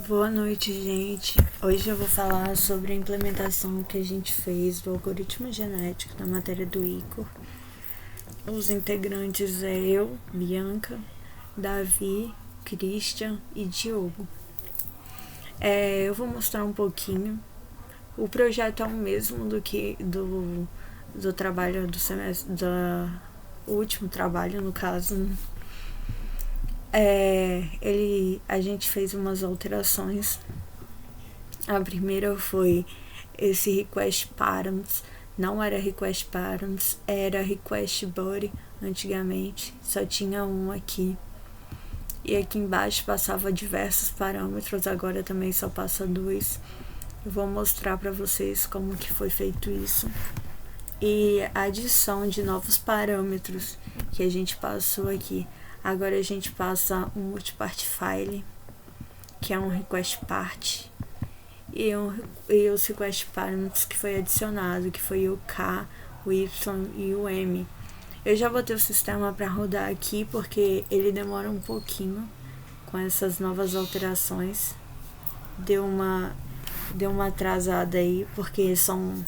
Boa noite, gente. Hoje eu vou falar sobre a implementação que a gente fez do algoritmo genético na matéria do ICO. Os integrantes é eu, Bianca, Davi, Christian e Diogo. Eu vou mostrar um pouquinho. O projeto é o mesmo do trabalho do semestre, do último trabalho, no caso. A gente fez umas alterações. A primeira foi esse request params. Não era request params, era request body antigamente. Só tinha um aqui. E aqui embaixo passava diversos parâmetros, agora também só passa 2. Eu vou mostrar para vocês como que foi feito isso. E a adição de novos parâmetros que a gente passou aqui. Agora a gente passa um multipart file, que é um request part, e os request parameters que foi adicionado, que foi o K, o Y e o M. Eu já botei o sistema para rodar aqui porque ele demora um pouquinho com essas novas alterações. Deu uma atrasada aí porque são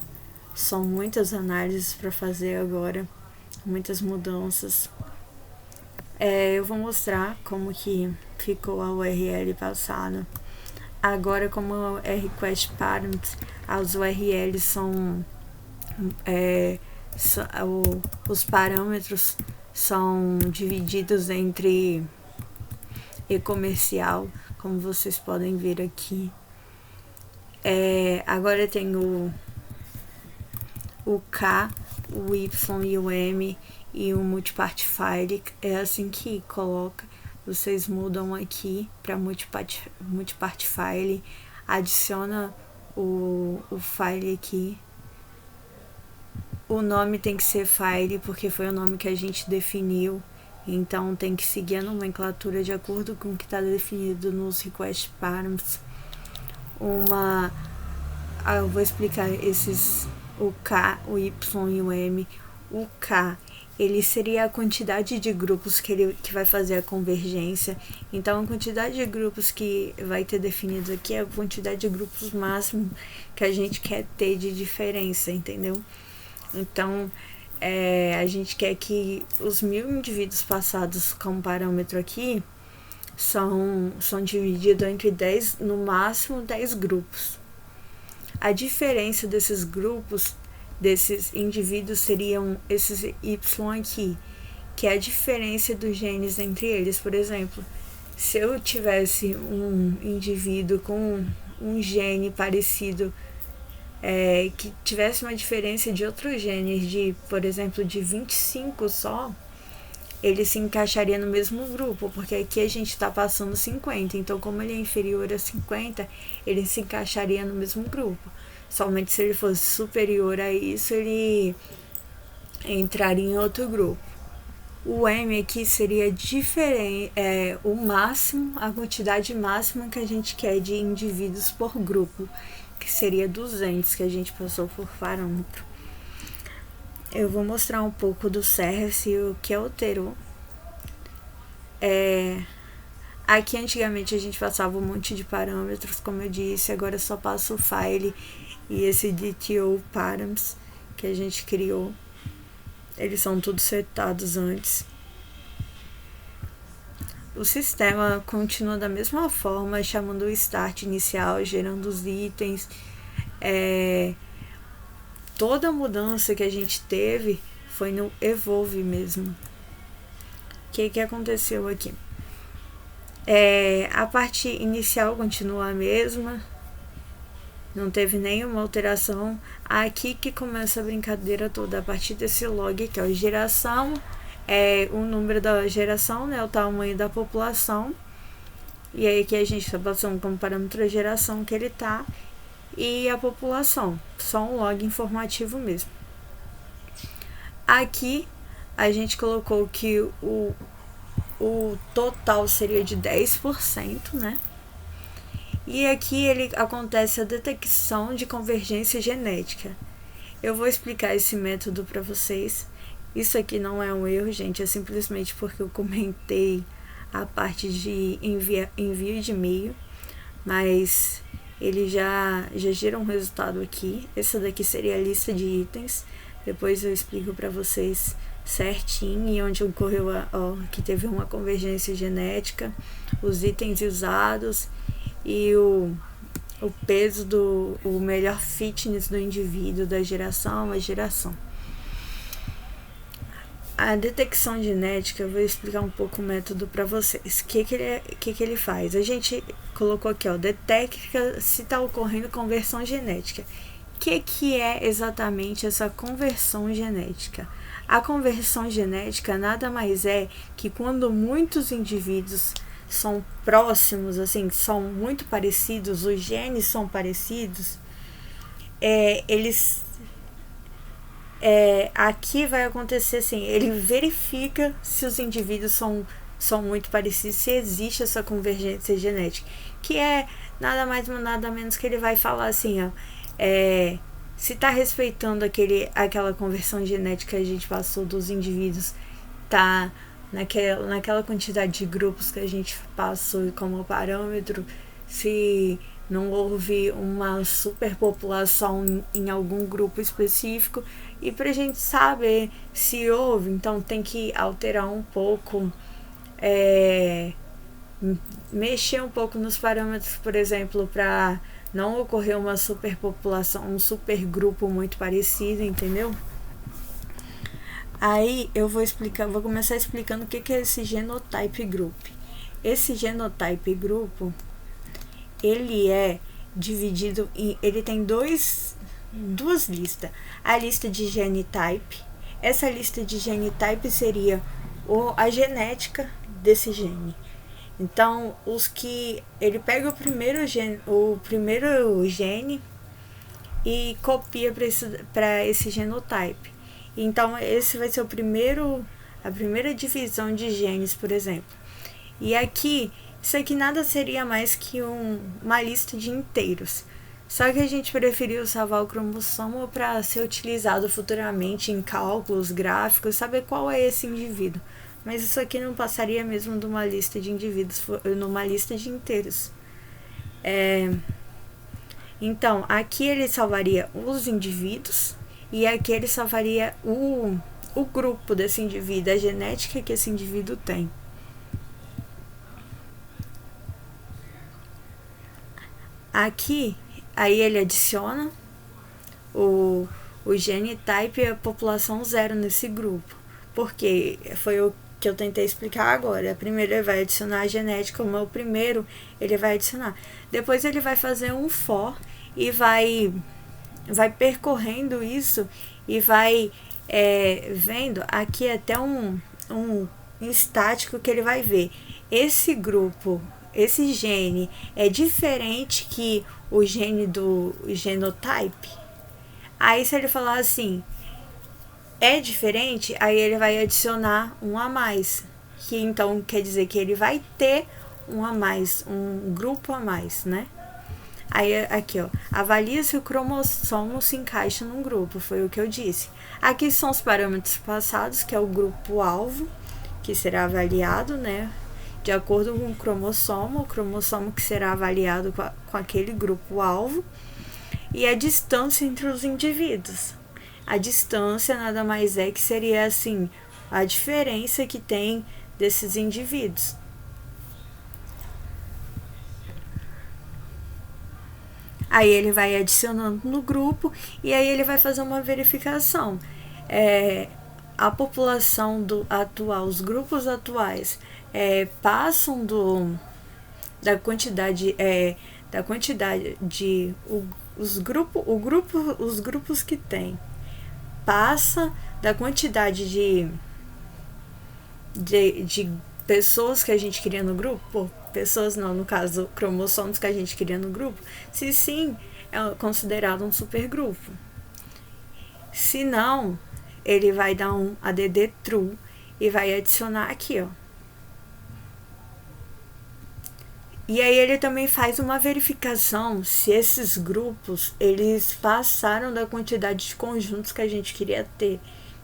muitas análises para fazer agora, muitas mudanças. Eu vou mostrar como que ficou a URL passada. Agora, como é request parent, as URLs os parâmetros são divididos entre e-comercial, como vocês podem ver aqui. Agora tem o K, o Y e o M e o multipart file. É assim que coloca. Vocês mudam aqui para multipart file, adiciona o file aqui. O nome tem que ser file porque foi o nome que a gente definiu, então tem que seguir a nomenclatura de acordo com o que está definido nos request params. Eu vou explicar o K, o Y e o M. O K, ele seria a quantidade de grupos que vai fazer a convergência. Então, a quantidade de grupos que vai ter definidos aqui é a quantidade de grupos máximo que a gente quer ter de diferença, entendeu? Então, a gente quer que os 1000 indivíduos passados com parâmetro aqui são divididos entre 10, no máximo 10 grupos. A diferença desses grupos, desses indivíduos, seriam esses Y aqui, que é a diferença dos genes entre eles. Por exemplo, se eu tivesse um indivíduo com um gene parecido, que tivesse uma diferença de outros genes, por exemplo, de 25 só, ele se encaixaria no mesmo grupo, porque aqui a gente está passando 50, então como ele é inferior a 50, ele se encaixaria no mesmo grupo. Somente se ele fosse superior a isso, ele entraria em outro grupo. O M aqui seria diferente, o máximo, a quantidade máxima que a gente quer de indivíduos por grupo, que seria 200 que a gente passou por parâmetro. Eu vou mostrar um pouco do service e o que alterou. Aqui antigamente a gente passava um monte de parâmetros, como eu disse, agora só passa o file e esse DTO params que a gente criou. Eles são todos setados antes. O sistema continua da mesma forma, chamando o start inicial, gerando os itens. Toda mudança que a gente teve foi no evolve mesmo. O que aconteceu aqui? A parte inicial continua a mesma, não teve nenhuma alteração. Aqui que começa a brincadeira toda, a partir desse log que é geração, o número da geração, né, o tamanho da população, e aí que a gente está passando como parâmetro a geração que ele está, e a população, só um log informativo mesmo. Aqui a gente colocou que o total seria de 10%, né? E aqui acontece a detecção de convergência genética. Eu vou explicar esse método para vocês. Isso aqui não é um erro, gente, é simplesmente porque eu comentei a parte de envio de e-mail. mas ele já gera um resultado aqui. Essa daqui seria a lista de itens. Depois eu explico para vocês certinho e onde ocorreu que teve uma convergência genética, os itens usados e o peso o melhor fitness do indivíduo da geração a geração. A detecção genética, eu vou explicar um pouco o método para vocês. O que ele faz? A gente colocou aqui, detecta se está ocorrendo conversão genética. O que é exatamente essa conversão genética? A conversão genética nada mais é que quando muitos indivíduos são próximos, assim, são muito parecidos, os genes são parecidos, aqui vai acontecer assim, ele verifica se os indivíduos são muito parecidos, se existe essa convergência genética, que é nada mais nada menos que ele vai falar assim, se está respeitando aquela conversão genética que a gente passou dos indivíduos, tá naquela quantidade de grupos que a gente passou como parâmetro, se não houve uma superpopulação em algum grupo específico, e para a gente saber se houve, então tem que alterar um pouco, mexer um pouco nos parâmetros, por exemplo, para não ocorrer uma superpopulação, um supergrupo muito parecido, entendeu? Aí eu vou começar explicando o que é esse Genotype Group. Esse Genotype Group, ele é dividido ele tem duas listas. A lista de Genotype. Essa lista de Genotype seria a genética desse gene. Então, ele pega o primeiro gene e copia para esse genotype. Então, esse vai ser a primeira divisão de genes, por exemplo. E isso aqui nada seria mais que uma lista de inteiros. Só que a gente preferiu salvar o cromossomo para ser utilizado futuramente em cálculos, gráficos, saber qual é esse indivíduo. Mas isso aqui não passaria mesmo de uma lista de indivíduos, numa lista de inteiros. Então, aqui ele salvaria os indivíduos e aqui ele salvaria o grupo desse indivíduo, a genética que esse indivíduo tem. Aqui, aí ele adiciona o genotype e a população 0 nesse grupo. Porque foi o que eu tentei explicar agora. Primeiro ele vai adicionar a genética, como é o primeiro, ele vai adicionar. Depois ele vai fazer um for e vai percorrendo isso e vai vendo aqui até um estático que ele vai ver. Esse grupo, esse gene é diferente que o gene do genotype. Aí se ele falar assim, é diferente, aí ele vai adicionar um a mais, que então quer dizer que ele vai ter um a mais, um grupo a mais, né? Aí aqui, avalia se o cromossomo se encaixa num grupo, foi o que eu disse. Aqui são os parâmetros passados, que é o grupo-alvo, que será avaliado, né? De acordo com o cromossomo que será avaliado com aquele grupo-alvo, e a distância entre os indivíduos. A distância nada mais é que seria assim, a diferença que tem desses indivíduos. Aí ele vai adicionando no grupo e aí ele vai fazer uma verificação. A população atual, os grupos atuais passam da quantidade de os grupos que tem passa da quantidade de pessoas que a gente queria no grupo, pessoas não, no caso, cromossomos que a gente queria no grupo, se sim, é considerado um supergrupo. Se não, ele vai dar um ADD true e vai adicionar aqui, E aí ele também faz uma verificação se esses grupos, eles passaram da quantidade de conjuntos que a gente queria ter,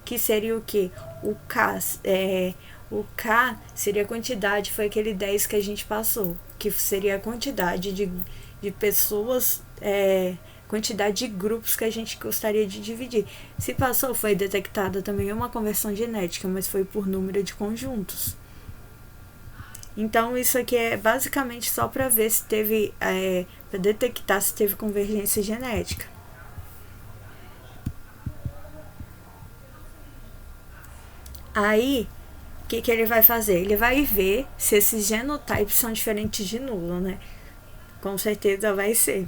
que seria o quê? O K seria a quantidade, foi aquele 10 que a gente passou. que seria a quantidade de pessoas, quantidade de grupos que a gente gostaria de dividir. Se passou, foi detectada também uma conversão genética, mas foi por número de conjuntos. Então, isso aqui é basicamente só para ver se teve, para detectar se teve convergência genética. Aí, o que ele vai fazer? Ele vai ver se esses genotypes são diferentes de nulo, né? Com certeza vai ser.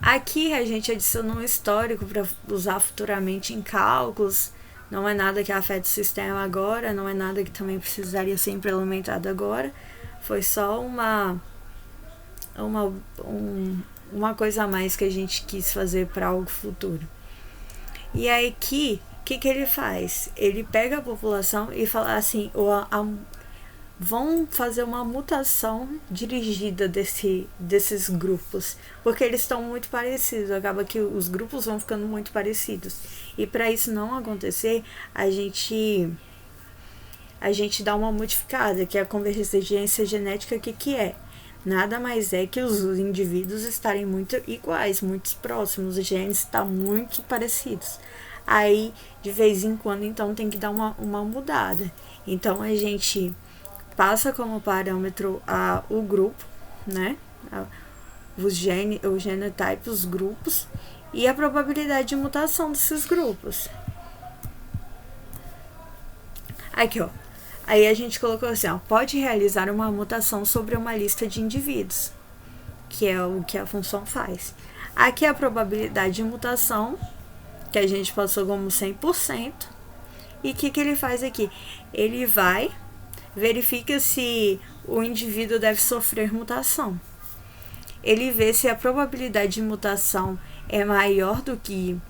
Aqui a gente adiciona um histórico para usar futuramente em cálculos. Não é nada que afete o sistema agora, não é nada que também precisaria ser implementado agora. Foi só uma coisa a mais que a gente quis fazer para algo futuro. E aí aqui, o que ele faz? Ele pega a população e fala assim, vão fazer uma mutação dirigida desses grupos, porque eles estão muito parecidos, acaba que os grupos vão ficando muito parecidos. E para isso não acontecer, a gente dá uma modificada, que é a convergência genética, que é? Nada mais é que os indivíduos estarem muito iguais, muito próximos, os genes estão muito parecidos. Aí, de vez em quando, então, tem que dar uma mudada. Então, a gente passa como parâmetro o grupo, né? O genotype, os grupos, e a probabilidade de mutação desses grupos. Aqui, ó. Aí a gente colocou assim, ó, pode realizar uma mutação sobre uma lista de indivíduos, que é o que a função faz. Aqui é a probabilidade de mutação, que a gente passou como 100%. E o que ele faz aqui? Ele verifica se o indivíduo deve sofrer mutação. Ele vê se a probabilidade de mutação é maior do que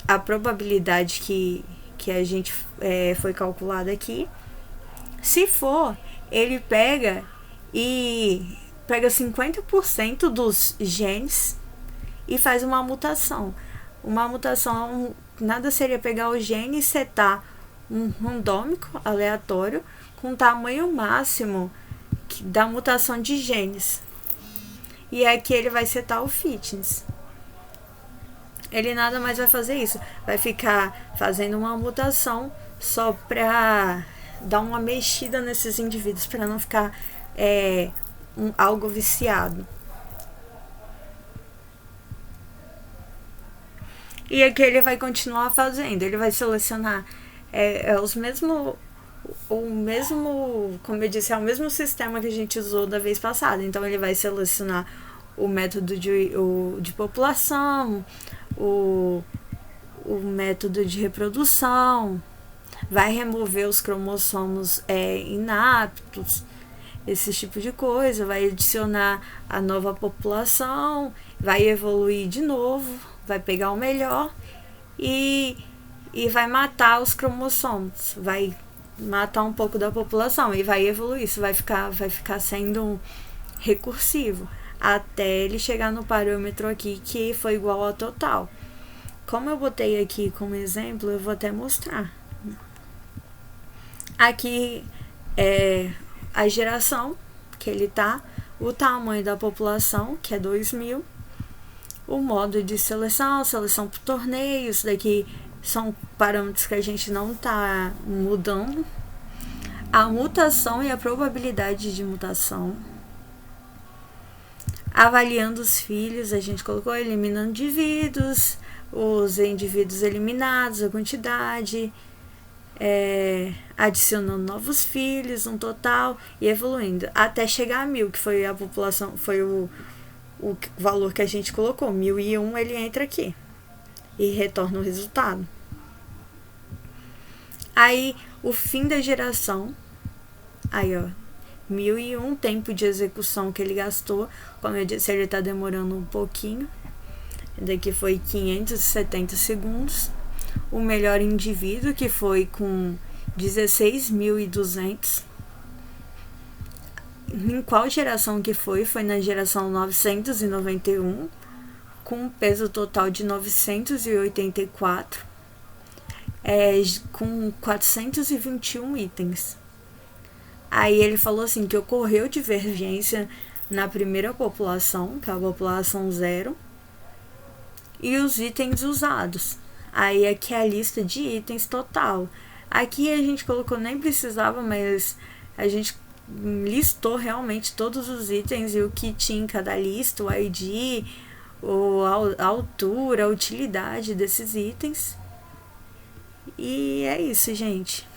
a probabilidade que a gente foi calculada aqui. Se for, ele pega 50% dos genes e faz uma mutação. Uma mutação nada seria pegar o gene e setar um randômico aleatório com tamanho máximo da mutação de genes. E aqui ele vai setar o fitness. Ele nada mais vai fazer isso. Vai ficar fazendo uma mutação só para dar uma mexida nesses indivíduos, para não ficar algo viciado. E aqui ele vai continuar fazendo. Ele vai selecionar o mesmo, como eu disse, é o mesmo sistema que a gente usou da vez passada. Então ele vai selecionar o método de população, o método de reprodução, vai remover os cromossomos inaptos, esse tipo de coisa, vai adicionar a nova população, vai evoluir de novo, vai pegar o melhor e vai matar os cromossomos, vai matar um pouco da população e vai evoluir. Isso vai ficar sendo recursivo até ele chegar no parâmetro aqui que foi igual ao total. Como eu botei aqui como exemplo, eu vou até mostrar. Aqui é a geração que ele tá, o tamanho da população, que é 2.000, o modo de seleção por torneio, isso daqui são parâmetros que a gente não tá mudando, a mutação e a probabilidade de mutação, avaliando os filhos, a gente colocou eliminando indivíduos, os indivíduos eliminados, a quantidade, adicionando novos filhos, um total, e evoluindo até chegar a 1.000, que foi a população, foi o valor que a gente colocou. 1.001, ele entra aqui e retorna o resultado. Aí o fim da geração, aí ó, 1.001, tempo de execução que ele gastou, como eu disse, ele está demorando um pouquinho, daqui foi 570 segundos. O melhor indivíduo, que foi com 16.200. Em qual geração que foi? Foi na geração 991, com um peso total de 984, com 421 itens. Aí ele falou assim que ocorreu divergência na primeira população, que é a população 0, e os itens usados. Aí aqui é a lista de itens total. Aqui a gente colocou, nem precisava, mas a gente listou realmente todos os itens e o que tinha em cada lista, o ID, a altura, a utilidade desses itens. E é isso, gente.